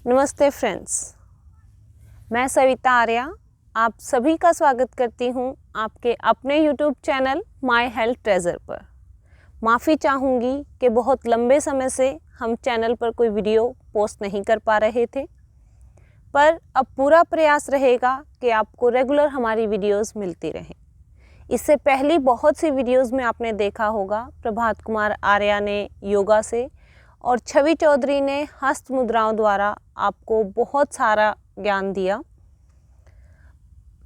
नमस्ते फ्रेंड्स, मैं सविता आर्या आप सभी का स्वागत करती हूं आपके अपने YouTube channel my health treasure पर। माफ़ी चाहूँगी कि बहुत लंबे समय से हम चैनल पर कोई वीडियो पोस्ट नहीं कर पा रहे थे, पर अब पूरा प्रयास रहेगा कि आपको रेगुलर हमारी वीडियोस मिलती रहें। इससे पहली बहुत सी वीडियोस में आपने देखा होगा प्रभात कुमार आर्या ने योगा से और छवि चौधरी ने हस्त मुद्राओं द्वारा आपको बहुत सारा ज्ञान दिया।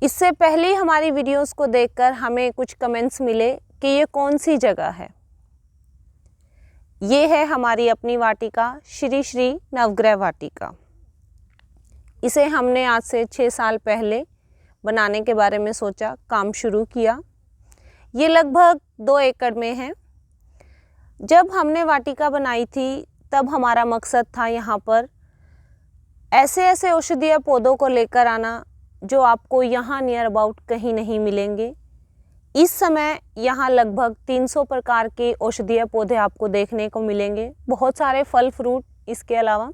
इससे पहले हमारी वीडियोस को देखकर हमें कुछ कमेंट्स मिले कि ये कौन सी जगह है। ये है हमारी अपनी वाटिका श्री श्री नवग्रह वाटिका। इसे हमने आज से 6 साल पहले बनाने के बारे में सोचा, काम शुरू किया। ये लगभग 2 एकड़ में है। जब हमने वाटिका बनाई थी तब हमारा मकसद था यहाँ पर ऐसे औषधीय पौधों को लेकर आना जो आपको यहाँ नियर अबाउट कहीं नहीं मिलेंगे। इस समय यहाँ लगभग 300 प्रकार के औषधीय पौधे आपको देखने को मिलेंगे, बहुत सारे फल फ्रूट। इसके अलावा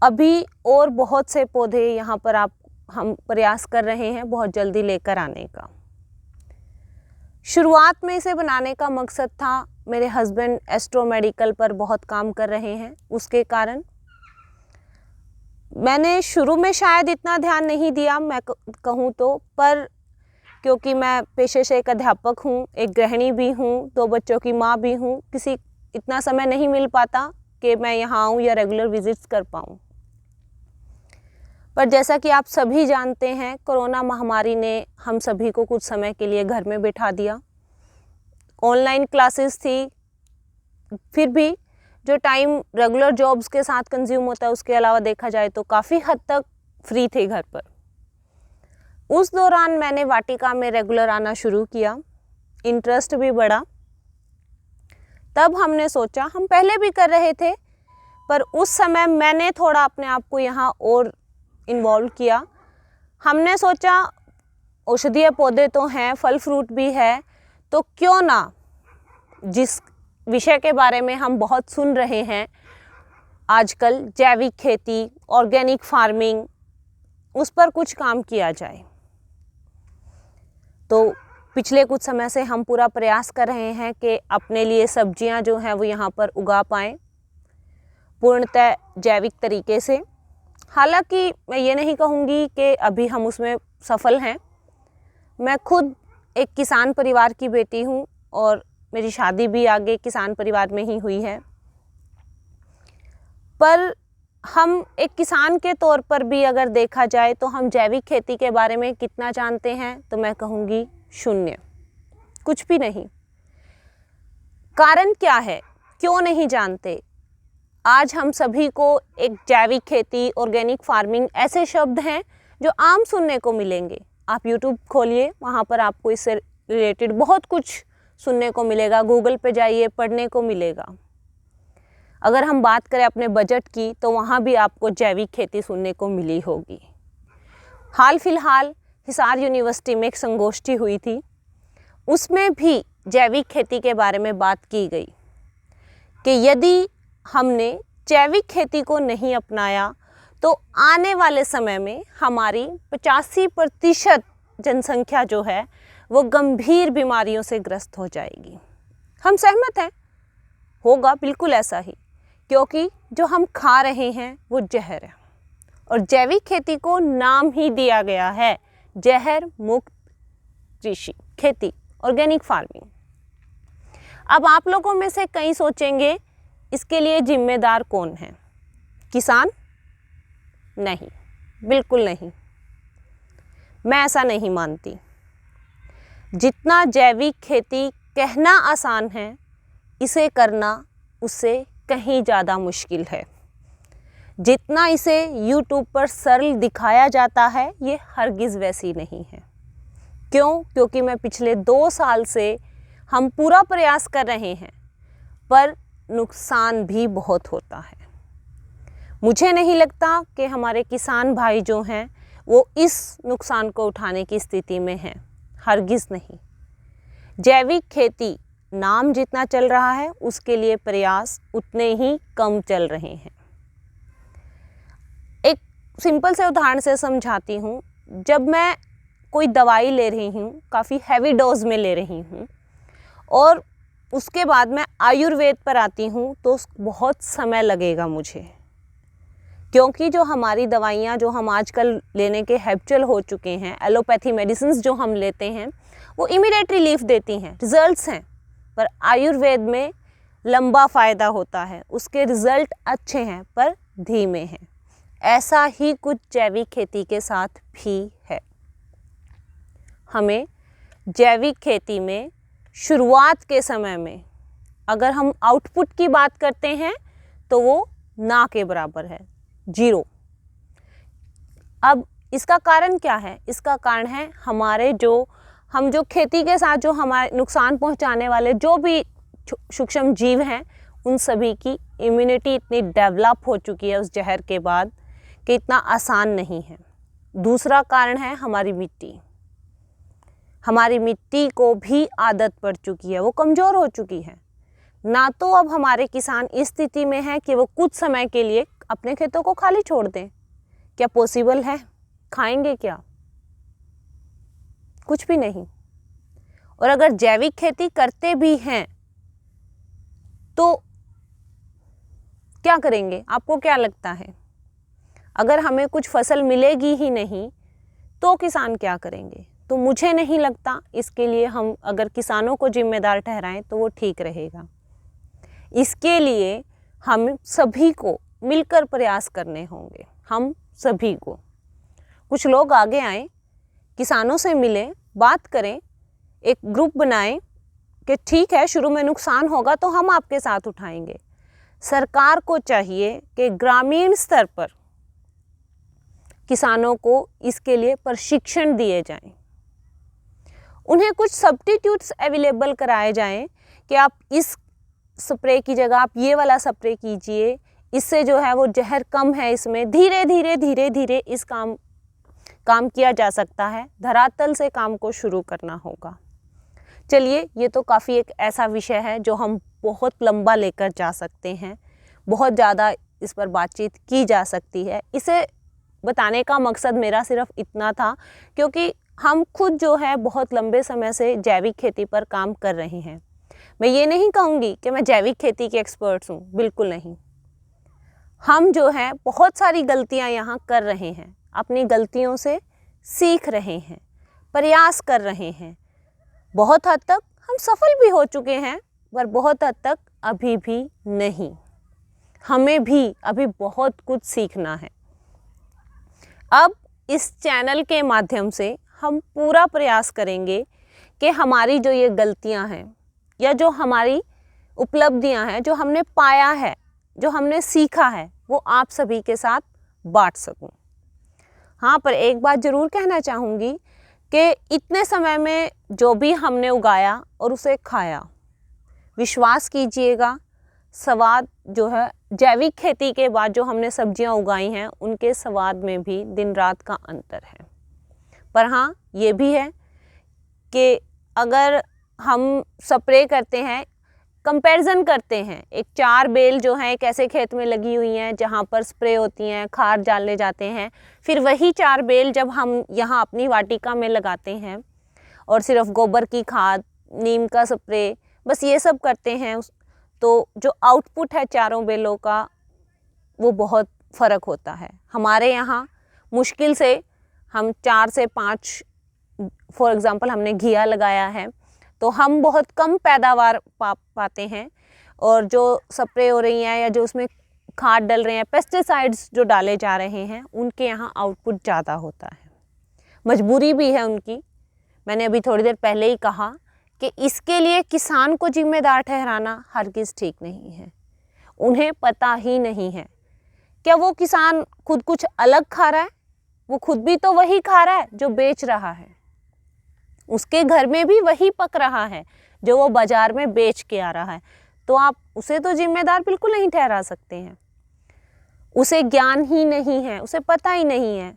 अभी और बहुत से पौधे यहाँ पर हम प्रयास कर रहे हैं बहुत जल्दी लेकर आने का। शुरुआत में इसे बनाने का मकसद था, मेरे हस्बैंड एस्ट्रो मेडिकल पर बहुत काम कर रहे हैं, उसके कारण मैंने शुरू में शायद इतना ध्यान नहीं दिया मैं कहूँ तो, पर क्योंकि मैं पेशे से एक अध्यापक हूँ, एक गृहिणी भी हूँ, 2 बच्चों की माँ भी हूँ, किसी इतना समय नहीं मिल पाता कि मैं यहाँ आऊँ या रेगुलर विजिट्स कर पाऊँ। पर जैसा कि आप सभी जानते हैं, कोरोना महामारी ने हम सभी को कुछ समय के लिए घर में बिठा दिया। ऑनलाइन क्लासेस थी, फिर भी जो टाइम रेगुलर जॉब्स के साथ कंज्यूम होता है उसके अलावा देखा जाए तो काफ़ी हद तक फ्री थे घर पर। उस दौरान मैंने वाटिका में रेगुलर आना शुरू किया, इंटरेस्ट भी बढ़ा। तब हमने सोचा, हम पहले भी कर रहे थे पर उस समय मैंने थोड़ा अपने आप को यहाँ और इन्वॉल्व किया। हमने सोचा औषधीय पौधे तो हैं, फल फ्रूट भी है, तो क्यों ना जिस विषय के बारे में हम बहुत सुन रहे हैं आजकल, जैविक खेती, ऑर्गेनिक फार्मिंग, उस पर कुछ काम किया जाए। तो पिछले कुछ समय से हम पूरा प्रयास कर रहे हैं कि अपने लिए सब्जियां जो हैं वो यहाँ पर उगा पाएँ पूर्णतः जैविक तरीके से। हालांकि मैं ये नहीं कहूँगी कि अभी हम उसमें सफल हैं। मैं खुद एक किसान परिवार की बेटी हूँ और मेरी शादी भी आगे किसान परिवार में ही हुई है, पर हम एक किसान के तौर पर भी अगर देखा जाए तो हम जैविक खेती के बारे में कितना जानते हैं, तो मैं कहूँगी 0, कुछ भी नहीं। कारण क्या है, क्यों नहीं जानते? आज हम सभी को एक जैविक खेती, ऑर्गेनिक फार्मिंग ऐसे शब्द हैं जो आम सुनने को मिलेंगे। आप YouTube खोलिए, वहाँ पर आपको इससे रिलेटेड बहुत कुछ सुनने को मिलेगा। गूगल पे जाइए, पढ़ने को मिलेगा। अगर हम बात करें अपने बजट की तो वहाँ भी आपको जैविक खेती सुनने को मिली होगी। हाल फिलहाल हिसार यूनिवर्सिटी में एक संगोष्ठी हुई थी, उसमें भी जैविक खेती के बारे में बात की गई कि यदि हमने जैविक खेती को नहीं अपनाया तो आने वाले समय में हमारी 85% जनसंख्या जो है वो गंभीर बीमारियों से ग्रस्त हो जाएगी। हम सहमत हैं, होगा बिल्कुल ऐसा ही, क्योंकि जो हम खा रहे हैं वो जहर है और जैविक खेती को नाम ही दिया गया है जहर मुक्त कृषि खेती, ऑर्गेनिक फार्मिंग। अब आप लोगों में से कई सोचेंगे इसके लिए जिम्मेदार कौन है? किसान? नहीं, बिल्कुल नहीं। मैं ऐसा नहीं मानती। जितना जैविक खेती कहना आसान है, इसे करना उससे कहीं ज़्यादा मुश्किल है। जितना इसे YouTube पर सरल दिखाया जाता है, ये हरगिज़ वैसी नहीं है। क्यों? क्योंकि मैं पिछले 2 साल से हम पूरा प्रयास कर रहे हैं, पर नुकसान भी बहुत होता है। मुझे नहीं लगता कि हमारे किसान भाई जो हैं वो इस नुकसान को उठाने की स्थिति में हैं, हरगिज़ नहीं। जैविक खेती नाम जितना चल रहा है उसके लिए प्रयास उतने ही कम चल रहे हैं। सिंपल से उदाहरण से समझाती हूँ। जब मैं कोई दवाई ले रही हूँ, काफ़ी हैवी डोज में ले रही हूँ, और उसके बाद मैं आयुर्वेद पर आती हूँ तो बहुत समय लगेगा मुझे, क्योंकि जो हमारी दवाइयाँ जो हम आजकल लेने के हैबिचुअल हो चुके हैं, एलोपैथी मेडिसिन जो हम लेते हैं वो इमीडिएट रिलीफ देती हैं, रिजल्ट्स हैं। पर आयुर्वेद में लंबा फ़ायदा होता है, उसके रिज़ल्ट अच्छे हैं पर धीमे हैं। ऐसा ही कुछ जैविक खेती के साथ भी है। हमें जैविक खेती में शुरुआत के समय में अगर हम आउटपुट की बात करते हैं तो वो ना के बराबर है, 0। अब इसका कारण क्या है? इसका कारण है हमारे हम जो खेती के साथ जो हमारे नुकसान पहुंचाने वाले जो भी सूक्ष्म जीव हैं, उन सभी की इम्यूनिटी इतनी डेवलप हो चुकी है उस जहर के बाद कि इतना आसान नहीं है। दूसरा कारण है हमारी मिट्टी। हमारी मिट्टी को भी आदत पड़ चुकी है, वो कमज़ोर हो चुकी है। ना तो अब हमारे किसान इस स्थिति में हैं कि वो कुछ समय के लिए अपने खेतों को खाली छोड़ दें। क्या पॉसिबल है? खाएंगे क्या? कुछ भी नहीं। और अगर जैविक खेती करते भी हैं तो क्या करेंगे? आपको क्या लगता है? अगर हमें कुछ फसल मिलेगी ही नहीं तो किसान क्या करेंगे? तो मुझे नहीं लगता इसके लिए हम अगर किसानों को जिम्मेदार ठहराएं तो वो ठीक रहेगा। इसके लिए हम सभी को मिलकर प्रयास करने होंगे। हम सभी को, कुछ लोग आगे आएं, किसानों से मिलें, बात करें, एक ग्रुप बनाएं कि ठीक है शुरू में नुकसान होगा तो हम आपके साथ उठाएंगे। सरकार को चाहिए कि ग्रामीण स्तर पर किसानों को इसके लिए प्रशिक्षण दिए जाएं। उन्हें कुछ सब्स्टिट्यूट्स अवेलेबल कराए जाएं कि आप इस स्प्रे की जगह आप ये वाला स्प्रे कीजिए, इससे जो है वो जहर कम है, इसमें धीरे धीरे इस काम किया जा सकता है। धरातल से काम को शुरू करना होगा। चलिए, ये तो काफ़ी एक ऐसा विषय है जो हम बहुत लंबा लेकर जा सकते हैं, बहुत ज़्यादा इस पर बातचीत की जा सकती है। इसे बताने का मकसद मेरा सिर्फ इतना था क्योंकि हम खुद जो है बहुत लंबे समय से जैविक खेती पर काम कर रहे हैं। मैं ये नहीं कहूँगी कि मैं जैविक खेती के एक्सपर्ट्स हूँ, बिल्कुल नहीं। हम जो है बहुत सारी गलतियाँ यहाँ कर रहे हैं, अपनी गलतियों से सीख रहे हैं, प्रयास कर रहे हैं। बहुत हद तक हम सफल भी हो चुके हैं, पर बहुत हद तक अभी भी नहीं। हमें भी अभी बहुत कुछ सीखना है। अब इस चैनल के माध्यम से हम पूरा प्रयास करेंगे कि हमारी जो ये गलतियां हैं या जो हमारी उपलब्धियां हैं, जो हमने पाया है, जो हमने सीखा है, वो आप सभी के साथ बांट सकूं। हाँ, पर एक बात ज़रूर कहना चाहूँगी कि इतने समय में जो भी हमने उगाया और उसे खाया, विश्वास कीजिएगा स्वाद जो है जैविक खेती के बाद जो हमने सब्जियां उगाई हैं उनके स्वाद में भी दिन रात का अंतर है। पर हाँ, ये भी है कि अगर हम स्प्रे करते हैं, कंपैरिजन करते हैं, एक 4 बेल जो हैं एक ऐसे खेत में लगी हुई हैं जहाँ पर स्प्रे होती हैं, खाद डाले जाते हैं, फिर वही 4 बेल जब हम यहाँ अपनी वाटिका में लगाते हैं और सिर्फ गोबर की खाद, नीम का स्प्रे, बस ये सब करते हैं, तो जो आउटपुट है चारों बेलों का वो बहुत फ़र्क होता है। हमारे यहाँ मुश्किल से हम 4 से 5, फॉर एग्ज़ाम्पल हमने घिया लगाया है तो हम बहुत कम पैदावार पाते हैं, और जो स्प्रे हो रही हैं या जो उसमें खाद डल रहे हैं, पेस्टिसाइड्स जो डाले जा रहे हैं, उनके यहाँ आउटपुट ज़्यादा होता है। मजबूरी भी है उनकी। मैंने अभी थोड़ी देर पहले ही कहा कि इसके लिए किसान को जिम्मेदार ठहराना हरगिज़ ठीक नहीं है। उन्हें पता ही नहीं है। क्या वो किसान खुद कुछ अलग खा रहा है? वो खुद भी तो वही खा रहा है जो बेच रहा है। उसके घर में भी वही पक रहा है जो वो बाज़ार में बेच के आ रहा है। तो आप उसे तो जिम्मेदार बिल्कुल नहीं ठहरा सकते हैं। उसे ज्ञान ही नहीं है, उसे पता ही नहीं है।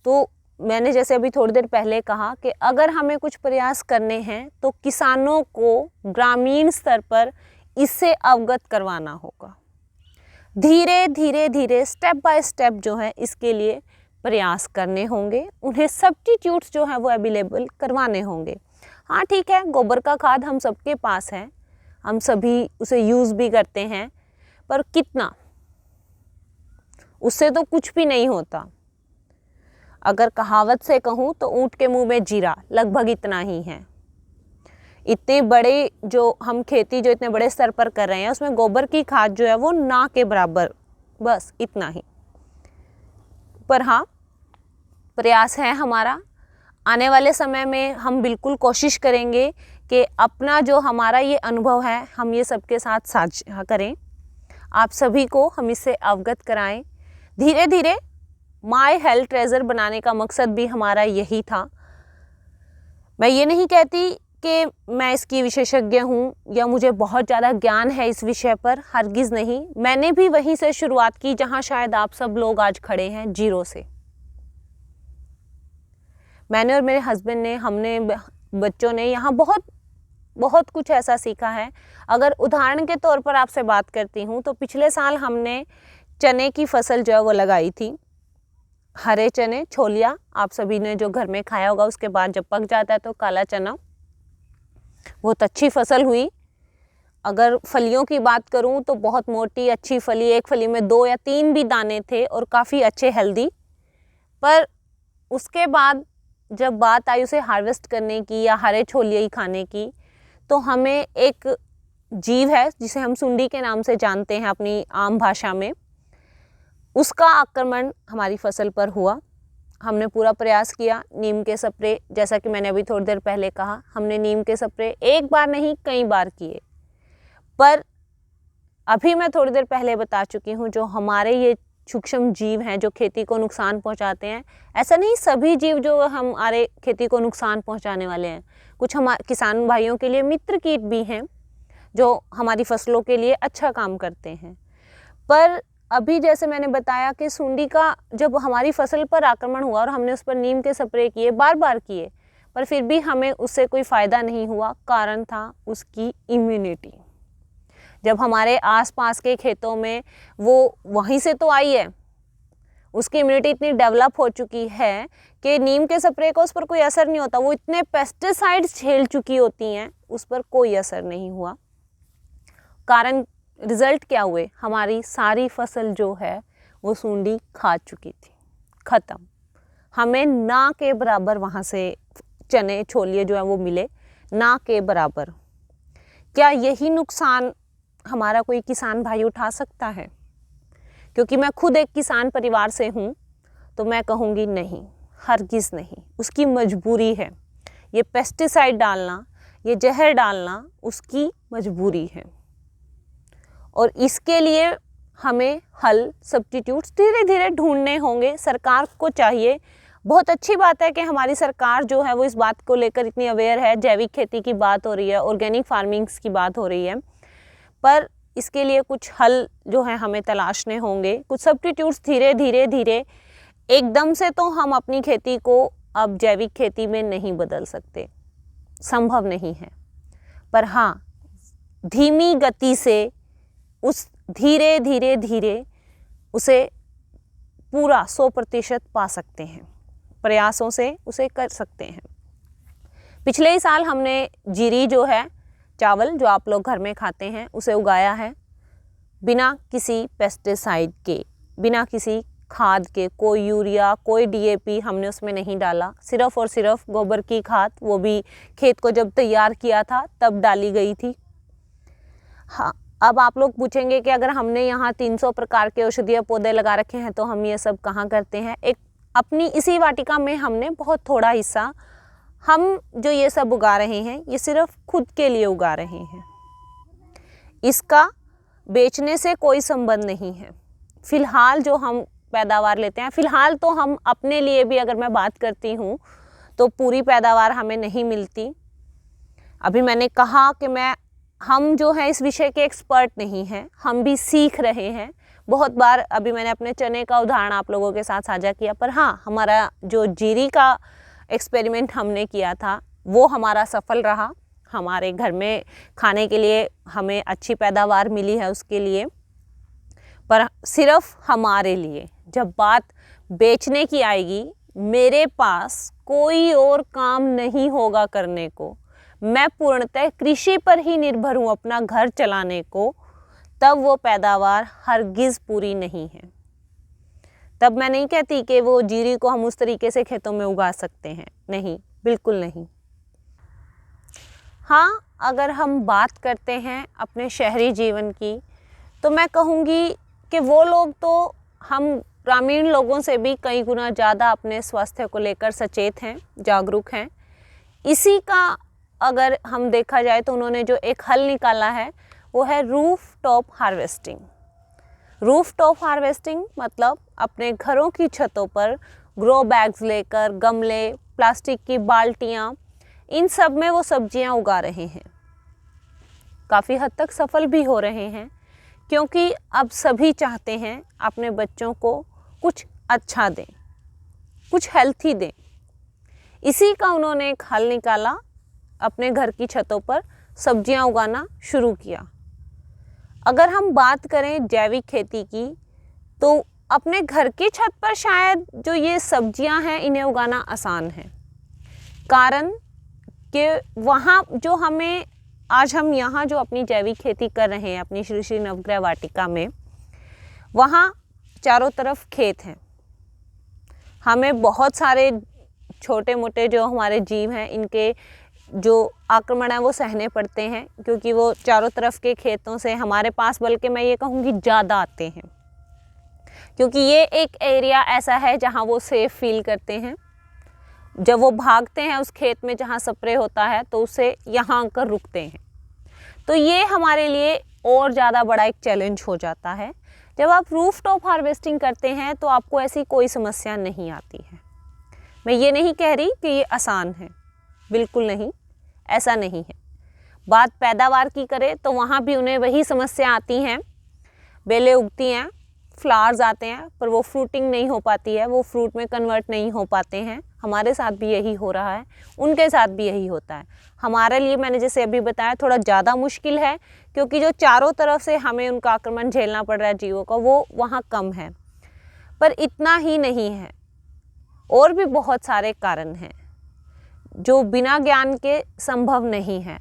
तो मैंने जैसे अभी थोड़ी देर पहले कहा कि अगर हमें कुछ प्रयास करने हैं तो किसानों को ग्रामीण स्तर पर इससे अवगत करवाना होगा। धीरे धीरे स्टेप बाय स्टेप जो है इसके लिए प्रयास करने होंगे, उन्हें सब्स्टिट्यूट्स जो है वो अवेलेबल करवाने होंगे। हाँ ठीक है, गोबर का खाद हम सबके पास है, हम सभी उसे यूज़ भी करते हैं, पर कितना, उससे तो कुछ भी नहीं होता। अगर कहावत से कहूँ तो ऊँट के मुंह में जीरा, लगभग इतना ही है। इतने बड़े जो हम खेती जो इतने बड़े स्तर पर कर रहे हैं उसमें गोबर की खाद जो है वो ना के बराबर, बस इतना ही। पर हाँ, प्रयास है हमारा। आने वाले समय में हम बिल्कुल कोशिश करेंगे कि अपना जो हमारा ये अनुभव है हम ये सबके साथ साझा करें, आप सभी को हम इससे अवगत कराएं। धीरे धीरे माय हेल्थ ट्रेजर बनाने का मकसद भी हमारा यही था। मैं ये नहीं कहती कि मैं इसकी विशेषज्ञ हूँ या मुझे बहुत ज़्यादा ज्ञान है इस विषय पर, हरगिज़ नहीं। मैंने भी वहीं से शुरुआत की जहाँ शायद आप सब लोग आज खड़े हैं, जीरो से। मैंने और मेरे हस्बैंड ने, हमने, बच्चों ने यहाँ बहुत कुछ ऐसा सीखा है। अगर उदाहरण के तौर पर आपसे बात करती हूँ तो पिछले साल हमने चने की फसल जो है वो लगाई थी, हरे चने, छोलिया, आप सभी ने जो घर में खाया होगा। उसके बाद जब पक जाता है तो काला चना, बहुत अच्छी फसल हुई। अगर फलियों की बात करूं तो बहुत मोटी अच्छी फली, एक फली में 2 या 3 भी दाने थे और काफ़ी अच्छे हेल्दी। पर उसके बाद जब बात आई उसे हार्वेस्ट करने की या हरे छोलिए ही खाने की, तो हमें एक जीव है जिसे हम सुंडी के नाम से जानते हैं अपनी आम भाषा में, उसका आक्रमण हमारी फसल पर हुआ। हमने पूरा प्रयास किया, नीम के स्प्रे, जैसा कि मैंने अभी थोड़ी देर पहले कहा, हमने नीम के स्प्रे एक बार नहीं कई बार किए। पर अभी मैं थोड़ी देर पहले बता चुकी हूँ, जो हमारे ये सूक्ष्म जीव हैं जो खेती को नुकसान पहुँचाते हैं, ऐसा नहीं सभी जीव जो हमारे खेती को नुकसान पहुँचाने वाले हैं। कुछ हमारे किसान भाइयों के लिए मित्र कीट भी हैं जो हमारी फसलों के लिए अच्छा काम करते हैं। पर अभी जैसे मैंने बताया कि सुंडी का जब हमारी फसल पर आक्रमण हुआ और हमने उस पर नीम के स्प्रे किए, बार बार किए, पर फिर भी हमें उससे कोई फ़ायदा नहीं हुआ। कारण था उसकी इम्यूनिटी। जब हमारे आसपास के खेतों में वो वहीं से तो आई है, उसकी इम्यूनिटी इतनी डेवलप हो चुकी है कि नीम के स्प्रे का उस पर कोई असर नहीं होता। वो इतने पेस्टिसाइड्स झेल चुकी होती हैं, उस पर कोई असर नहीं हुआ। कारण रिजल्ट क्या हुए, हमारी सारी फसल जो है वो सुंडी खा चुकी थी, ख़त्म। हमें ना के बराबर वहाँ से चने छोलिए जो है वो मिले, ना के बराबर। क्या यही नुकसान हमारा कोई किसान भाई उठा सकता है? क्योंकि मैं खुद एक किसान परिवार से हूँ तो मैं कहूँगी नहीं, हरगिज़ नहीं। उसकी मजबूरी है, ये पेस्टिसाइड डालना, ये जहर डालना उसकी मजबूरी है। और इसके लिए हमें हल, सब्स्टिट्यूट्स धीरे धीरे ढूंढने होंगे। सरकार को चाहिए, बहुत अच्छी बात है कि हमारी सरकार जो है वो इस बात को लेकर इतनी अवेयर है। जैविक खेती की बात हो रही है, ऑर्गेनिक फार्मिंग्स की बात हो रही है, पर इसके लिए कुछ हल जो है हमें तलाशने होंगे। कुछ सब्स्टिट्यूट्स धीरे, एकदम से तो हम अपनी खेती को अब जैविक खेती में नहीं बदल सकते, संभव नहीं है। पर हाँ, धीमी गति से उस धीरे उसे पूरा 100% पा सकते हैं, प्रयासों से उसे कर सकते हैं। पिछले ही साल हमने जीरी जो है, चावल जो आप लोग घर में खाते हैं, उसे उगाया है बिना किसी पेस्टिसाइड के, बिना किसी खाद के। कोई यूरिया, कोई DAP हमने उसमें नहीं डाला, सिर्फ़ और सिर्फ गोबर की खाद, वो भी खेत को जब तैयार किया था तब डाली गई थी। हाँ, अब आप लोग पूछेंगे कि अगर हमने यहाँ 300 प्रकार के औषधीय पौधे लगा रखे हैं तो हम ये सब कहाँ करते हैं? एक अपनी इसी वाटिका में हमने बहुत थोड़ा हिस्सा, हम जो ये सब उगा रहे हैं ये सिर्फ खुद के लिए उगा रहे हैं, इसका बेचने से कोई संबंध नहीं है। फ़िलहाल जो हम पैदावार लेते हैं, फ़िलहाल तो हम अपने लिए भी अगर मैं बात करती हूँ तो पूरी पैदावार हमें नहीं मिलती। अभी मैंने कहा कि हम जो है इस विषय के एक्सपर्ट नहीं हैं, हम भी सीख रहे हैं। बहुत बार अभी मैंने अपने चने का उदाहरण आप लोगों के साथ साझा किया, पर हाँ, हमारा जो जीरी का एक्सपेरिमेंट हमने किया था वो हमारा सफल रहा। हमारे घर में खाने के लिए हमें अच्छी पैदावार मिली है उसके लिए। पर सिर्फ हमारे लिए। जब बात बेचने की आएगी, मेरे पास कोई और काम नहीं होगा करने को, मैं पूर्णतः कृषि पर ही निर्भर हूँ अपना घर चलाने को, तब वो पैदावार हरगिज़ पूरी नहीं है। तब मैं नहीं कहती कि वो जीरी को हम उस तरीके से खेतों में उगा सकते हैं, नहीं, बिल्कुल नहीं। हाँ, अगर हम बात करते हैं अपने शहरी जीवन की, तो मैं कहूँगी कि वो लोग तो हम ग्रामीण लोगों से भी कई गुना ज़्यादा अपने स्वास्थ्य को लेकर सचेत हैं, जागरूक हैं। इसी का अगर हम देखा जाए तो उन्होंने जो एक हल निकाला है वो है roof top harvesting. Roof top harvesting मतलब अपने घरों की छतों पर ग्रो बैग्स लेकर, गमले, प्लास्टिक की बाल्टियाँ, इन सब में वो सब्जियां उगा रहे हैं। काफ़ी हद तक सफल भी हो रहे हैं, क्योंकि अब सभी चाहते हैं अपने बच्चों को कुछ अच्छा दें, कुछ हेल्थी दें। इसी का उन्होंने एक हल निकाला, अपने घर की छतों पर सब्जियां उगाना शुरू किया। अगर हम बात करें जैविक खेती की, तो अपने घर की छत पर शायद जो ये सब्जियां हैं इन्हें उगाना आसान है, कारण कि वहाँ जो हमें आज हम यहाँ जो अपनी जैविक खेती कर रहे हैं अपनी श्री श्री नवग्रह वाटिका में, वहाँ चारों तरफ खेत हैं। हमें बहुत सारे छोटे मोटे जो हमारे जीव हैं इनके जो आक्रमण है वो सहने पड़ते हैं, क्योंकि वो चारों तरफ के खेतों से हमारे पास, बल्कि मैं ये कहूँगी ज़्यादा आते हैं, क्योंकि ये एक एरिया ऐसा है जहाँ वो सेफ फील करते हैं। जब वो भागते हैं उस खेत में जहाँ स्प्रे होता है तो उसे यहाँ आकर रुकते हैं। तो ये हमारे लिए और ज़्यादा बड़ा एक चैलेंज हो जाता है। जब आप रूफ टॉप हार्वेस्टिंग करते हैं तो आपको ऐसी कोई समस्या नहीं आती है। मैं ये नहीं कह रही कि ये आसान है, बिल्कुल नहीं, ऐसा नहीं है। बात पैदावार की करें तो वहाँ भी उन्हें वही समस्या आती हैं, बेलें उगती हैं, फ्लावर्स आते हैं, पर वो फ्रूटिंग नहीं हो पाती है, वो फ्रूट में कन्वर्ट नहीं हो पाते हैं। हमारे साथ भी यही हो रहा है, उनके साथ भी यही होता है। हमारे लिए मैंने जैसे अभी बताया थोड़ा ज़्यादा मुश्किल है, क्योंकि जो चारों तरफ से हमें उनका आक्रमण झेलना पड़ रहा है जीवों का, वो वहाँ कम है। पर इतना ही नहीं है, और भी बहुत सारे कारण हैं जो बिना ज्ञान के संभव नहीं है।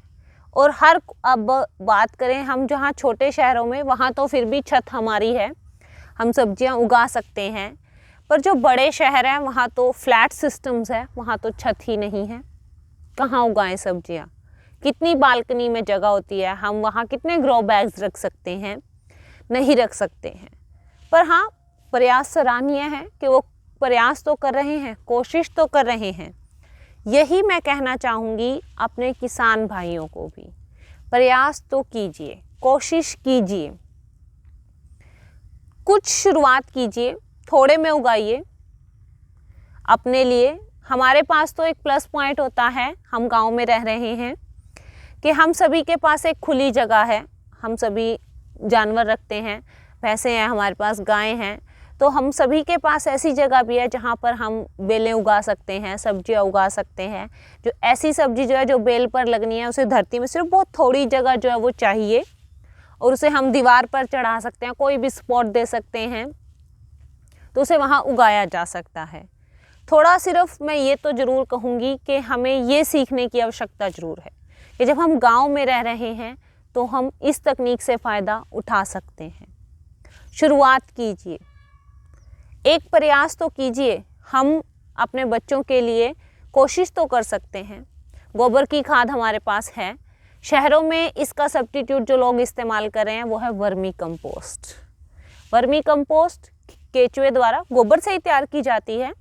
और अब बात करें हम जहाँ छोटे शहरों में, वहाँ तो फिर भी छत हमारी है, हम सब्जियां उगा सकते हैं। पर जो बड़े शहर हैं वहाँ तो फ्लैट सिस्टम्स है, वहाँ तो छत ही नहीं है, कहाँ उगाएं सब्जियां? कितनी बालकनी में जगह होती है, हम वहाँ कितने ग्रो बैग्स रख सकते हैं? नहीं रख सकते हैं। पर हाँ, प्रयास सराहनीय है कि वो प्रयास तो कर रहे हैं, कोशिश तो कर रहे हैं। यही मैं कहना चाहूँगी अपने किसान भाइयों को भी, प्रयास तो कीजिए, कोशिश कीजिए, कुछ शुरुआत कीजिए, थोड़े में उगाइए अपने लिए। हमारे पास तो एक प्लस पॉइंट होता है, हम गांव में रह रहे हैं, कि हम सभी के पास एक खुली जगह है, हम सभी जानवर रखते हैं, भैंसें हैं हमारे पास, गायें हैं, तो हम सभी के पास ऐसी जगह भी है जहाँ पर हम बेलें उगा सकते हैं, सब्जियाँ उगा सकते हैं। जो ऐसी सब्जी जो है जो बेल पर लगनी है, उसे धरती में सिर्फ बहुत थोड़ी जगह जो है वो चाहिए, और उसे हम दीवार पर चढ़ा सकते हैं, कोई भी स्पॉट दे सकते हैं, तो उसे वहाँ उगाया जा सकता है। थोड़ा सिर्फ मैं ये तो ज़रूर कहूँगी कि हमें ये सीखने की आवश्यकता ज़रूर है कि जब हम गांव में रह रहे हैं तो हम इस तकनीक से फ़ायदा उठा सकते हैं। शुरुआत कीजिए, एक प्रयास तो कीजिए। हम अपने बच्चों के लिए कोशिश तो कर सकते हैं। गोबर की खाद हमारे पास है, शहरों में इसका सब्स्टिट्यूट जो लोग इस्तेमाल कर रहे हैं वो है वर्मी कंपोस्ट। वर्मी कंपोस्ट केचुए द्वारा गोबर से ही तैयार की जाती है,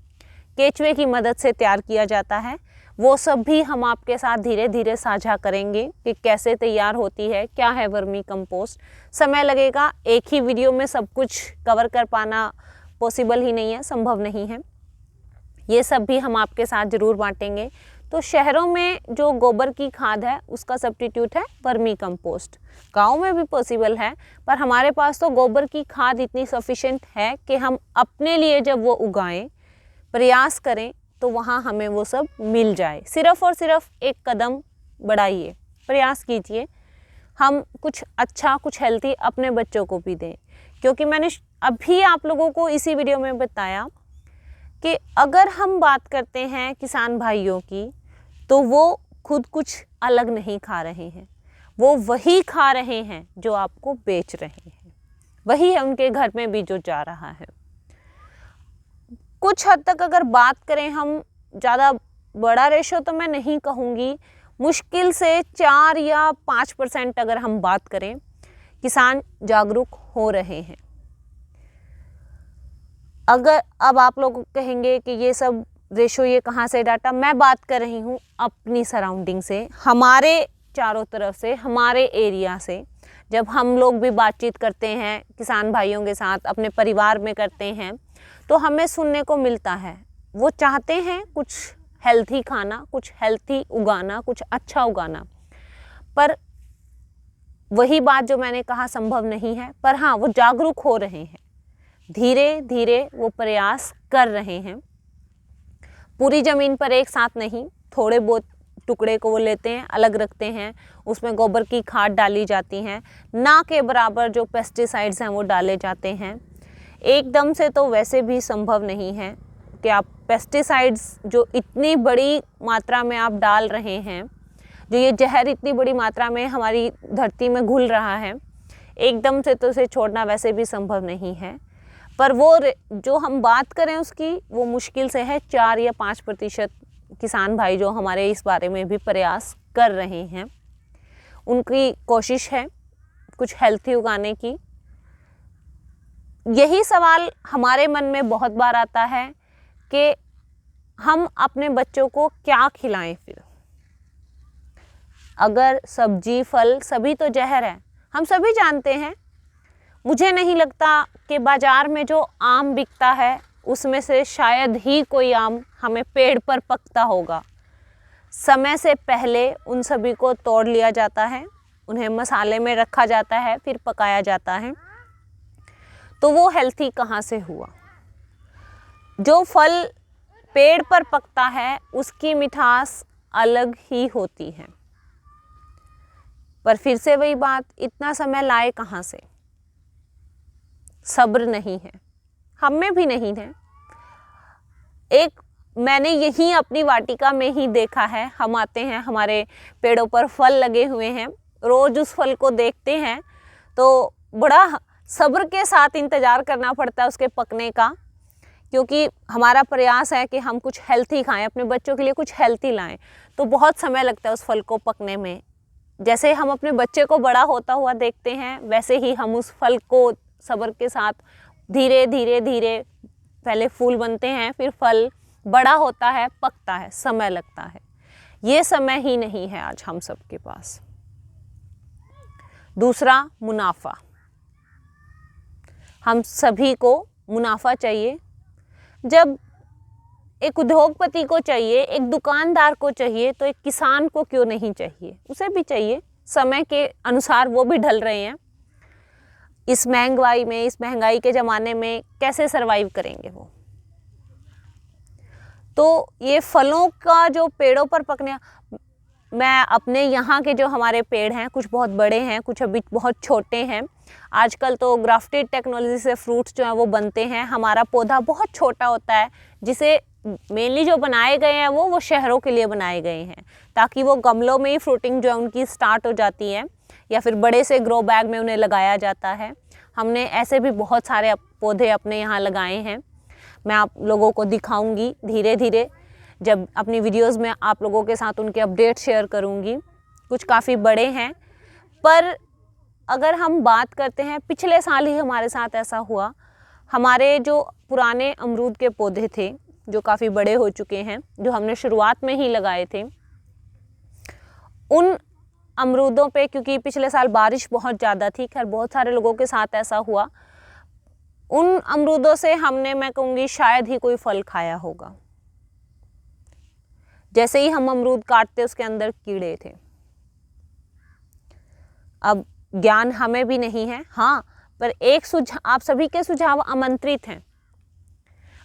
केचुए की मदद से तैयार किया जाता है। वो सब भी हम आपके साथ धीरे धीरे साझा करेंगे कि कैसे तैयार होती है, क्या है वर्मी कंपोस्ट। समय लगेगा, एक ही वीडियो में सब कुछ कवर कर पाना पॉसिबल ही नहीं है, संभव नहीं है। ये सब भी हम आपके साथ ज़रूर बांटेंगे। तो शहरों में जो गोबर की खाद है उसका सब्स्टिट्यूट है वर्मी कंपोस्ट। गांव में भी पॉसिबल है, पर हमारे पास तो गोबर की खाद इतनी सफिशिएंट है कि हम अपने लिए जब वो उगाएं, प्रयास करें, तो वहाँ हमें वो सब मिल जाए। सिर्फ़ और सिर्फ एक कदम बढ़ाइए, प्रयास कीजिए, हम कुछ अच्छा, कुछ हेल्थी अपने बच्चों को भी दें। क्योंकि मैंने अभी आप लोगों को इसी वीडियो में बताया कि अगर हम बात करते हैं किसान भाइयों की, तो वो खुद कुछ अलग नहीं खा रहे हैं, वो वही खा रहे हैं जो आपको बेच रहे हैं, वही है उनके घर में भी जो जा रहा है। कुछ हद तक अगर बात करें हम, ज़्यादा बड़ा रेशो तो मैं नहीं कहूँगी, मुश्किल से 4 या 5% अगर हम बात करें, किसान जागरूक हो रहे हैं। अगर अब आप लोग कहेंगे कि ये सब रेशो ये कहाँ से डाटा, मैं बात कर रही हूँ अपनी सराउंडिंग से, हमारे चारों तरफ से, हमारे एरिया से। जब हम लोग भी बातचीत करते हैं किसान भाइयों के साथ, अपने परिवार में करते हैं, तो हमें सुनने को मिलता है वो चाहते हैं कुछ हेल्थी खाना, कुछ हेल्थी उगाना, कुछ अच्छा उगाना, पर वही बात जो मैंने कहा संभव नहीं है। पर हाँ, वो जागरूक हो रहे हैं, धीरे धीरे वो प्रयास कर रहे हैं। पूरी ज़मीन पर एक साथ नहीं, थोड़े बहुत टुकड़े को वो लेते हैं, अलग रखते हैं, उसमें गोबर की खाद डाली जाती हैं, ना के बराबर जो पेस्टिसाइड्स हैं वो डाले जाते हैं। एकदम से तो वैसे भी संभव नहीं है कि आप पेस्टिसाइड्स जो इतनी बड़ी मात्रा में आप डाल रहे हैं, जो ये जहर इतनी बड़ी मात्रा में हमारी धरती में घुल रहा है, एकदम से तो उसे छोड़ना वैसे भी संभव नहीं है। पर वो जो हम बात करें उसकी, वो मुश्किल से है 4 या 5% किसान भाई जो हमारे इस बारे में भी प्रयास कर रहे हैं। उनकी कोशिश है कुछ हेल्थी उगाने की। यही सवाल हमारे मन में बहुत बार आता है कि हम अपने बच्चों को क्या खिलाएं फिर। अगर सब्जी फल सभी तो जहर है, हम सभी जानते हैं। मुझे नहीं लगता कि बाज़ार में जो आम बिकता है उसमें से शायद ही कोई आम हमें पेड़ पर पकता होगा। समय से पहले उन सभी को तोड़ लिया जाता है, उन्हें मसाले में रखा जाता है, फिर पकाया जाता है। तो वो हेल्थी कहाँ से हुआ? जो फल पेड़ पर पकता है उसकी मिठास अलग ही होती है। पर फिर से वही बात, इतना समय लाए कहाँ से? सब्र नहीं है, हम में भी नहीं है। एक मैंने यही अपनी वाटिका में ही देखा है। हम आते हैं, हमारे पेड़ों पर फल लगे हुए हैं, रोज उस फल को देखते हैं तो बड़ा सब्र के साथ इंतज़ार करना पड़ता है उसके पकने का, क्योंकि हमारा प्रयास है कि हम कुछ हेल्थी खाएं, अपने बच्चों के लिए कुछ हेल्थी लाएं। तो बहुत समय लगता है उस फल को पकने में। जैसे हम अपने बच्चे को बड़ा होता हुआ देखते हैं, वैसे ही हम उस फल को सब्र के साथ धीरे धीरे धीरे, पहले फूल बनते हैं, फिर फल बड़ा होता है, पकता है, समय लगता है। ये समय ही नहीं है आज हम सबके पास। दूसरा, मुनाफा। हम सभी को मुनाफा चाहिए। जब एक उद्योगपति को चाहिए, एक दुकानदार को चाहिए, तो एक किसान को क्यों नहीं चाहिए? उसे भी चाहिए। समय के अनुसार वो भी ढल रहे हैं। इस महंगाई में, इस महंगाई के ज़माने में कैसे सरवाइव करेंगे वो? तो ये फलों का जो पेड़ों पर पकने, मैं अपने यहाँ के जो हमारे पेड़ हैं, कुछ बहुत बड़े हैं, कुछ अभी बहुत छोटे हैं। आजकल तो ग्राफ्टेड टेक्नोलॉजी से फ्रूट्स जो हैं वो बनते हैं। हमारा पौधा बहुत छोटा होता है, जिसे मेनली जो बनाए गए हैं वो शहरों के लिए बनाए गए हैं, ताकि वो गमलों में ही फ्रूटिंग जो है उनकी स्टार्ट हो जाती है, या फिर बड़े से ग्रो बैग में उन्हें लगाया जाता है। हमने ऐसे भी बहुत सारे पौधे अपने यहाँ लगाए हैं। मैं आप लोगों को दिखाऊंगी धीरे धीरे, जब अपनी वीडियोस में आप लोगों के साथ उनके अपडेट शेयर करूंगी। कुछ काफ़ी बड़े हैं, पर अगर हम बात करते हैं, पिछले साल ही हमारे साथ ऐसा हुआ। हमारे जो पुराने अमरूद के पौधे थे, जो काफ़ी बड़े हो चुके हैं, जो हमने शुरुआत में ही लगाए थे, उन अमरूदों पे, क्योंकि पिछले साल बारिश बहुत ज़्यादा थी, खैर बहुत सारे लोगों के साथ ऐसा हुआ, उन अमरूदों से हमने, मैं कहूँगी, शायद ही कोई फल खाया होगा। जैसे ही हम अमरूद काटते उसके अंदर कीड़े थे। अब ज्ञान हमें भी नहीं है, हाँ, पर एक सुझाव, आप सभी के सुझाव आमंत्रित हैं।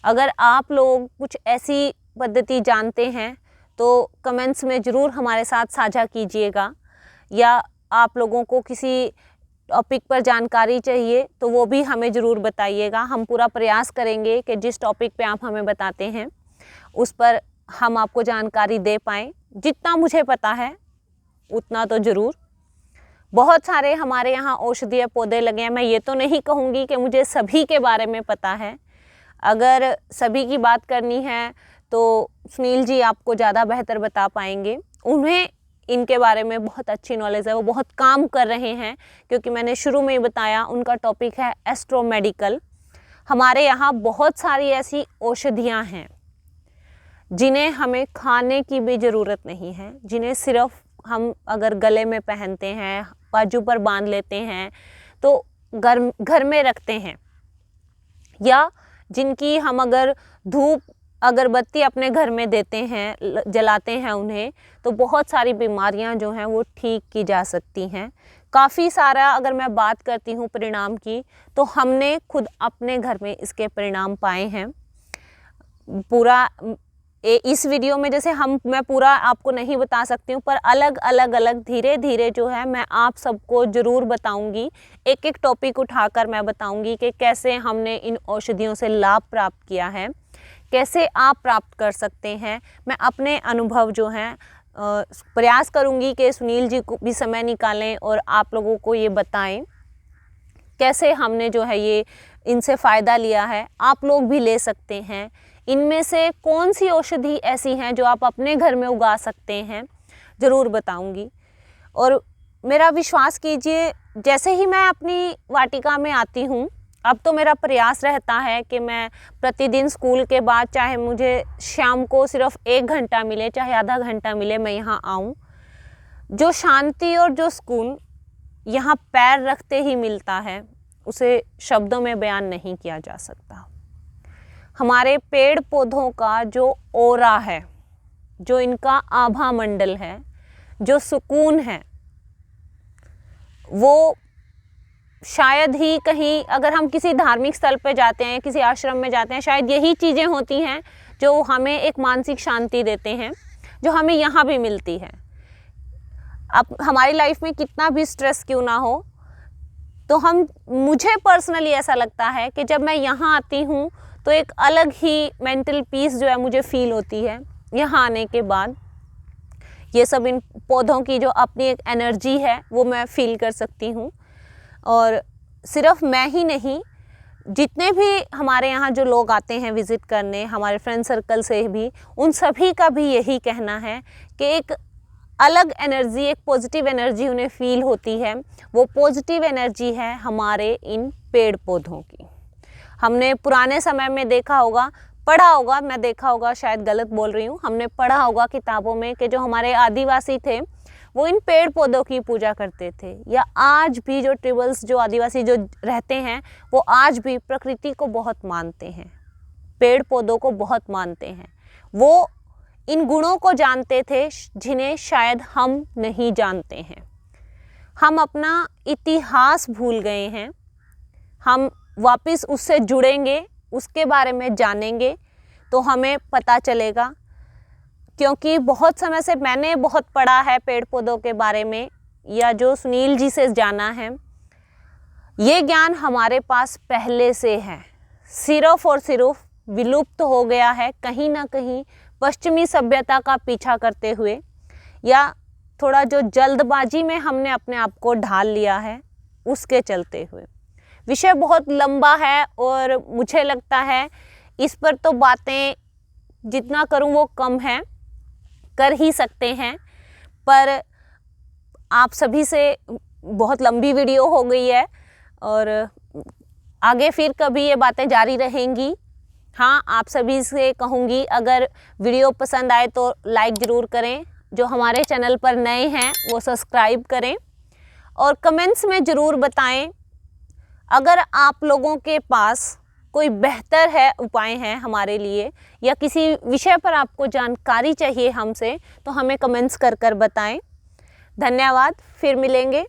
अगर आप लोग कुछ ऐसी पद्धति जानते हैं तो कमेंट्स में ज़रूर हमारे साथ साझा कीजिएगा, या आप लोगों को किसी टॉपिक पर जानकारी चाहिए तो वो भी हमें ज़रूर बताइएगा। हम पूरा प्रयास करेंगे कि जिस टॉपिक पे आप हमें बताते हैं उस पर हम आपको जानकारी दे पाएँ। जितना मुझे पता है उतना तो ज़रूर। बहुत सारे हमारे यहाँ औषधीय पौधे लगे हैं। मैं ये तो नहीं कहूँगी कि मुझे सभी के बारे में पता है। अगर सभी की बात करनी है तो सुनील जी आपको ज़्यादा बेहतर बता पाएंगे। उन्हें इनके बारे में बहुत अच्छी नॉलेज है, वो बहुत काम कर रहे हैं, क्योंकि मैंने शुरू में ही बताया उनका टॉपिक है एस्ट्रो मेडिकल। हमारे यहाँ बहुत सारी ऐसी औषधियाँ हैं जिन्हें हमें खाने की भी ज़रूरत नहीं है, जिन्हें सिर्फ हम अगर गले में पहनते हैं, बाजू पर बांध लेते हैं तो घर में रखते हैं, या जिनकी हम अगर धूप अगरबत्ती अपने घर में देते हैं, जलाते हैं उन्हें, तो बहुत सारी बीमारियां जो हैं वो ठीक की जा सकती हैं। काफ़ी सारा अगर मैं बात करती हूँ परिणाम की, तो हमने खुद अपने घर में इसके परिणाम पाए हैं। पूरा इस वीडियो में जैसे मैं पूरा आपको नहीं बता सकती हूँ, पर अलग धीरे धीरे जो है मैं आप सबको ज़रूर बताऊंगी। एक एक टॉपिक उठाकर मैं बताऊंगी कि कैसे हमने इन औषधियों से लाभ प्राप्त किया है, कैसे आप प्राप्त कर सकते हैं। मैं अपने अनुभव जो हैं प्रयास करूंगी कि सुनील जी को भी समय निकालें और आप लोगों को ये बताएं कैसे हमने जो है ये इनसे फ़ायदा लिया है। आप लोग भी ले सकते हैं। इनमें से कौन सी औषधि ऐसी हैं जो आप अपने घर में उगा सकते हैं, ज़रूर बताऊंगी। और मेरा विश्वास कीजिए, जैसे ही मैं अपनी वाटिका में आती हूँ, अब तो मेरा प्रयास रहता है कि मैं प्रतिदिन स्कूल के बाद, चाहे मुझे शाम को सिर्फ 1 घंटा मिले, चाहे आधा घंटा मिले, मैं यहाँ आऊँ। जो शांति और जो सुकून यहाँ पैर रखते ही मिलता है, उसे शब्दों में बयान नहीं किया जा सकता। हमारे पेड़ पौधों का जो ऑरा है, जो इनका आभा मंडल है, जो सुकून है, वो शायद ही कहीं, अगर हम किसी धार्मिक स्थल पर जाते हैं, किसी आश्रम में जाते हैं, शायद यही चीज़ें होती हैं जो हमें एक मानसिक शांति देते हैं, जो हमें यहाँ भी मिलती है। अब हमारी लाइफ में कितना भी स्ट्रेस क्यों ना हो, तो मुझे पर्सनली ऐसा लगता है कि जब मैं यहाँ आती हूँ तो एक अलग ही मेंटल पीस जो है मुझे फील होती है यहाँ आने के बाद। ये सब इन पौधों की जो अपनी एक एनर्जी है वो मैं फील कर सकती हूँ। और सिर्फ मैं ही नहीं, जितने भी हमारे यहाँ जो लोग आते हैं विज़िट करने, हमारे फ्रेंड सर्कल से भी, उन सभी का भी यही कहना है कि एक अलग एनर्जी, एक पॉजिटिव एनर्जी उन्हें फील होती है। वो पॉजिटिव एनर्जी है हमारे इन पेड़ पौधों की। हमने पुराने समय में देखा होगा, पढ़ा होगा, मैं देखा होगा, शायद गलत बोल रही हूँ, हमने पढ़ा होगा किताबों में कि जो हमारे आदिवासी थे वो इन पेड़ पौधों की पूजा करते थे। या आज भी जो ट्राइबल्स, जो आदिवासी जो रहते हैं, वो आज भी प्रकृति को बहुत मानते हैं, पेड़ पौधों को बहुत मानते हैं। वो इन गुणों को जानते थे जिन्हें शायद हम नहीं जानते हैं। हम अपना इतिहास भूल गए हैं। हम वापस उससे जुड़ेंगे, उसके बारे में जानेंगे तो हमें पता चलेगा। क्योंकि बहुत समय से मैंने बहुत पढ़ा है पेड़ पौधों के बारे में, या जो सुनील जी से जाना है, ये ज्ञान हमारे पास पहले से है, सिर्फ और सिर्फ विलुप्त हो गया है कहीं ना कहीं पश्चिमी सभ्यता का पीछा करते हुए, या थोड़ा जो जल्दबाजी में हमने अपने आप को ढाल लिया है उसके चलते हुए। विषय बहुत लंबा है और मुझे लगता है इस पर तो बातें जितना करूं वो कम है, कर ही सकते हैं। पर आप सभी से बहुत लंबी वीडियो हो गई है और आगे फिर कभी ये बातें जारी रहेंगी। हाँ, आप सभी से कहूँगी, अगर वीडियो पसंद आए तो लाइक ज़रूर करें, जो हमारे चैनल पर नए हैं वो सब्सक्राइब करें, और कमेंट्स में ज़रूर बताएं अगर आप लोगों के पास कोई बेहतर है उपाय हैं हमारे लिए, या किसी विषय पर आपको जानकारी चाहिए हमसे, तो हमें कमेंट्स कर बताएं। धन्यवाद, फिर मिलेंगे।